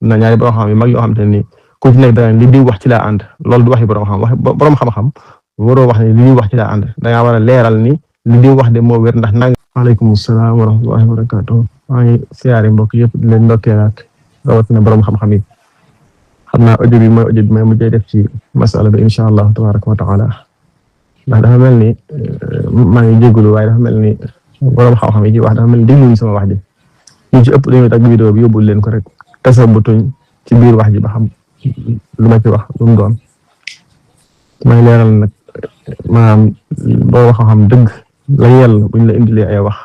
na ñaari borom xam yu mag yoo xam te ni ku ci nekk da li di wax ci laa ànd loolu du waxi borom xam wax borom xam-xam waroo wax ni li di wax ci laa ànd da ngaa war a leeral ni li di wax de moo wér ndax nang. waaleykum salaam wa rahmatullahi wa barakatuh. maa ngi siyaare mbokk yëpp di leen ndokkeelaat rawatina borom xam-xam yi xam naa audio bi mooy audio bi may mujjee def ci masala bi incha allah tabaraka wa taala ndax dafa mel ni maa ngi jégalu waaye dafa mel ni borom xam-xam yi ci wax dafa mel ni dégluñu sama wax ji ñu ci ëpp dañuy tag vidéo bi yóbbul leen ko rek tasabutuñ ci biir wax ji ba xam lu ma ci wax lu mu doon may leeral nag maanaam borom xam-xam dëgg la yàlla buñ la indilee ay wax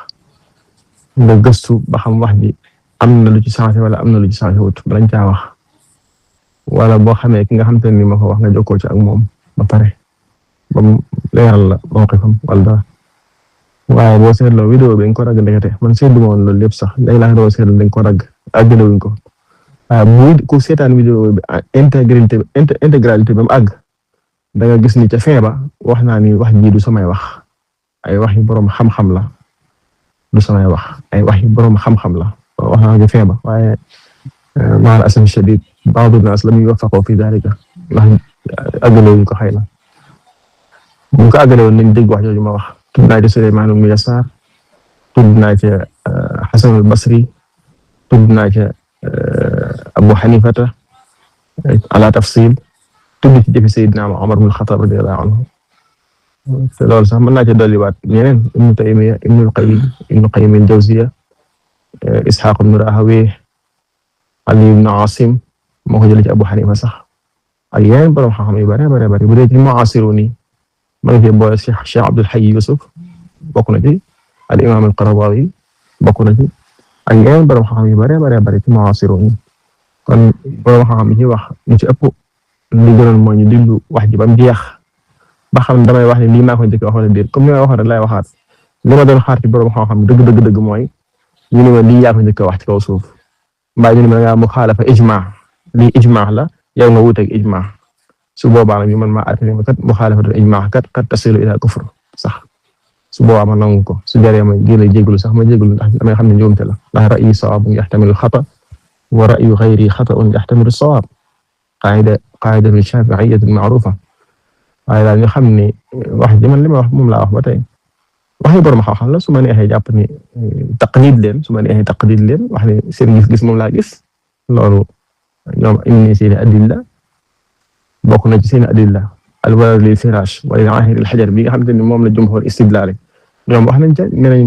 nga gëstu ba xam wax ji am na lu ci changé wala am na lu ci changé wut balañ caa wax wala boo xamee ki nga xam te ni ma ko wax nga jokkoo ci ak moom ba pare ba mu leeral la mawqifam wala dara waaye boo seetloo vidéo bi dañ ko ragg ndekete man seetlu ma woon loolu lépp sax léegi laa doon seetlu dañ ko ragg àggalewuñ ko waaye bu ku seetaan vidéo bi intégralité ba mu àgg da nga gis ni ca fin ba wax naa ni wax ji du samay wax ay wax yu borom xam-xam la du samay wax ay wax yu borom xam-xam la wax naa ca fin ba waaye maal asaf shadid ba'du naas lam yuwaffaqu fi dhalika ndax àggalewuñ ko xëy na bu ko àggalewoon nañ dégg wax jooju ma wax. tudd naa ci Sulaymaan ibn Yasaar tudd naa ca Hasan al-Basri tudd naa ca Abu Hanifata ala tafsil tudd ci jëfi Sayyidina Umar ibn al-Khattab radiyallahu anhu te loolu sax mën naa ca dolliwaat ñeneen Ibn Taymiyya Ibn Qayyim al-Jawziyya Ishaq ibn Rahawayh Ali ibn Asim moo ko jëlee ci Abu Hanifa sax ak yeneen borom xam-xam yu bare bu dee ci mu'asiruni ma ngi fi boole Cheikh Abdul Hayy Yusuf bokk na ci al imam al-Qaradawi bokk na ci ak yeneen borom xam-xam yu bare ci mu'asirun kon borom xam-xam yi ci wax ñu ci ëpp li gënoon mooy ñu diglu wax ji ba mu jeex ba xam ne damay wax ne lii maa ko njëkk wax wala déet comme ni ma waxoon rek laay waxaat li ma doon xaar ci borom xam-xam dëgg mooy ñu ne ma lii yaa ko njëkk wax ci kaw suuf mbaa ñu ne ma nga mu xaalafa ijma lii ijma la yow nga wuuteeg ijma su boobaa nag ñu mën maa àttali ma kat muxaalafatul ijmaa kat tasilu ila kufr sax su boobaa ma nangu ko su jaree ma gën a jégalu sax ma jégalu ndax damay xam ne njuumte la ndax ra'yi sawaabun yaxtamilu xata wa ra'yu xayri xata'un yaxtamilu sawaab qaa'ida min shaafi'iyyatin ma'ruufa waaye daal ñu xam ne wax ji man li ma wax moom laa wax ba tey wax yi borom xam-xam la su ma neexee jàpp ni taqlid leen su ma neexee taqlid leen wax ne seen gis-gis moom laa gis loolu ñoom indi seen adilla bokk na ci seen adilla al-walad lil firaash wa lil aahir al hajar bi nga xamante ni moom la jumhur istidlaal ñoom wax nañ ca nee nañ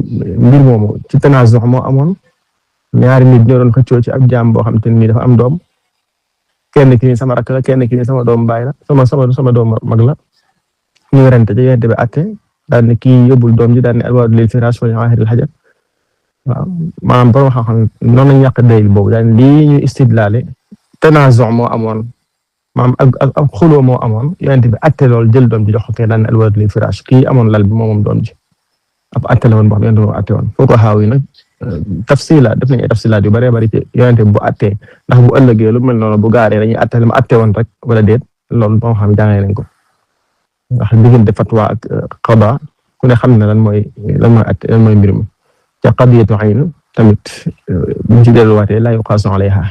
mbir moomu ci tanaazu moo amoon ñaari nit ñoo doon xëccoo ci ab jaam boo xamante ni dafa am doom kenn ki ni sama rakk la kenn ki ni sama doom baay la sama doom mag la ñu werante ca yente bi atte daal ne kii yóbbul doom ji daal ne al-walad lil firaash wa lil aahir al hajar waaw maanaam borom xam-xam noonu lañ yàq dalil boobu daal lii ñu istidlaale tanaazu moo amoon maam ak xuloo moo amoon yonent bi atte lool jël doom ji jox ko kee daan ne al-walad lil firaash kii amoon lal bi moom doom ji ab atte la woon boo xam ne yonent bi atte woon foo ko xaaw yi nag tafsilaat def nañu ay tafsilaat yu bëree bëri ci yonent bi bu attee ndax bu ëllëgee lu mel noonu bu gaaree dañuy atte ma atte woon rek wala déet loolu boo xam ne jàngee nañ ko ndax diggante fatwa ak qada ku ne xam ne lan mooy atte lan mooy mbir mi ca qadiyatu ayn tamit buñ ci delluwaatee la yuqaasu alayha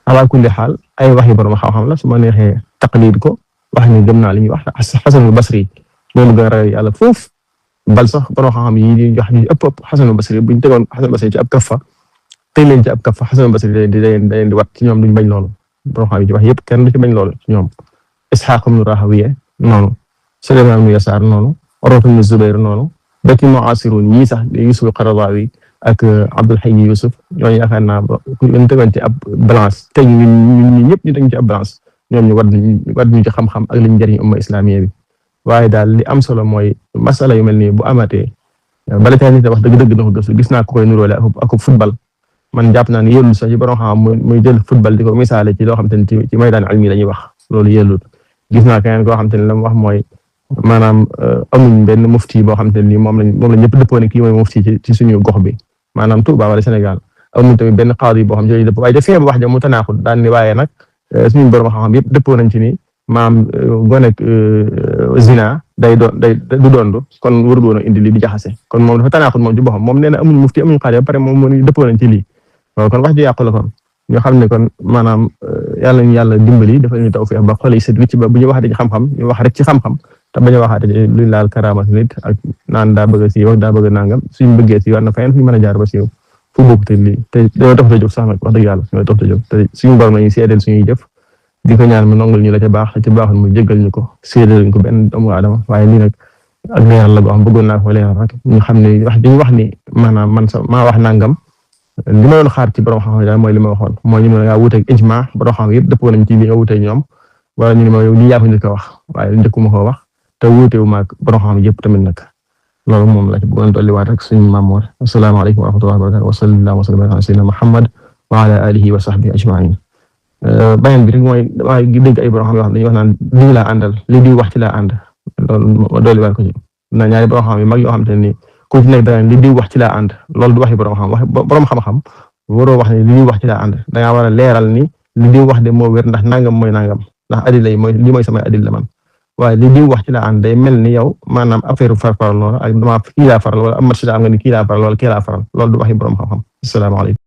ala kulli xaal ay wax yu borom xam-xam la su ma neexee taqlid ko wax ni gëm naa li ñuy wax Hasanul Basri loolu gën a ragal yàlla foofu bal sax borom xam-xam yi di wax ñu ëpp Hasanul Basri buñ tegoon Hasanul Basri ci ab kaffa teg leen ci ab kaffa Hasanul Basri da leen di wat ci ñoom duñ bañ loolu borom xam yi ci wax yëpp kenn du ci bañ loolu ci ñoom Ishaq ibn Rahawayh noonu Sulaymaan ibn Yasaar noonu Urwa ibn Zubayr noonu ba ci mu'asirun ñii sax Yusuf al-Qaradawi ak Abdul Hayy Yusuf ñooñu yaakaar naa ku leen tegoon ci ab balance teg ñun ñëpp ñu teg ci ab balance ñoom ñu war ñu ci xam-xam ak liñ njëriñ umma islamiyya bi waaye daal li am solo mooy masala yu mel nii bu amatee bala caa nit wax dëgg-dëgg na ko gëstu gis naa ko koy nuróole ak football man jàpp naa ne yellul sax ci borom xam muy jël football di ko misaale ci loo xam te ne ci maydaan ilmi la ñuy wax loolu yellul gis naa keneen koo xam te ne la mu wax mooy maanaam amuñ benn mufti boo xam te ne nii moom la ñëpp dëppoo ne kii mooy mufti ci suñu gox bi maanaam Touba wala Sénégal amuñ tamit benn qaadi boo xam ne dëpp waaye dafee wax ja mu tanaaxul daan ni waaye nag suñu borom xam-xam yëpp dëppoo nañ ci ni maam gonek zina du dondu kon warul woon a indi lii di jaxase kon moom dafa tanaaxul moom ci boppam moom nee na amuñ mufti amuñ qaadi ba pare moom moo ni dëppoo nañ ci lii kon wax ji yàqu la kon ñoo xam ne kon maanaam yàlla ñu yàlla dimbali dafa ñu tawfiix ba xol yi set wicc ba bu ñu waxatee ci xam-xam ñu wax rek ci xam-xam te bañ a waxaatee luñ laal karaama nit ak naan daa bëgg a siiw daa bëgg a nangam suñ bëggee siiw war na feneen fu ñu mën a jaar ba siiw fu bokk te lii te dañoo tax a jóg sax nag wax dëgg yàlla ñoo tax a jóg te suñu borom lañuy seedeel suñuy jëf di ko ñaan mu nongul ñu la ca baax la ca baaxul mu jéggal ñu ko seedeel ñu ko benn doomu aadama waaye lii nag ak leeral la boo xam bëggoon naa ko leeral rek ñu xam ne wax di ñu wax ni maanaam man sa maa wax nangam li ma doon xaar ci borom xam-xam daal mooy li ma waxoon mooy ñu ne ngaa wuuteeg ijma borom xam yëpp dëppoo nañ ci li nga wuuteeg ñoom wala ñu ne ma yow lii yaa ko njëkk a wax waaye njëkkuma koo wax te wuutewu maag borom xam yëpp tamit nag loolu moom la ci bëggoon dolliwaat rek suñu maamoor asalaamaaleykum wa rahmatullahi wa barakatuh wa sallallahu wa sallam ala sayyidina Muhammad wa ala alihi wa sahbihi ajmain beneen bi rek mooy waaye dégg ay borom xam yoo xam dañuy wax naan lii laa àndal li di wax ci laa ànd loolu dolliwaat ko ci na ñaari borom xam yu mag yoo xam te ni ku ci nekk da li di wax ci laa ànd loolu du waxi borom xam wax borom xam-xam waroo wax ne li di wax ci laa ànd da ngaa war a leeral ni li di wax de moo wér ndax nangam mooy nangam ndax adila yi mooy li mooy samay adila man waaye li di wax ci laa ànd day mel ni yow maanaam affaire farfaral lool ak dama kii laa faral wala am match am nga ni kii laa faral wala kii laa faral loolu du waxi borom xam-xam asalaamaaleykum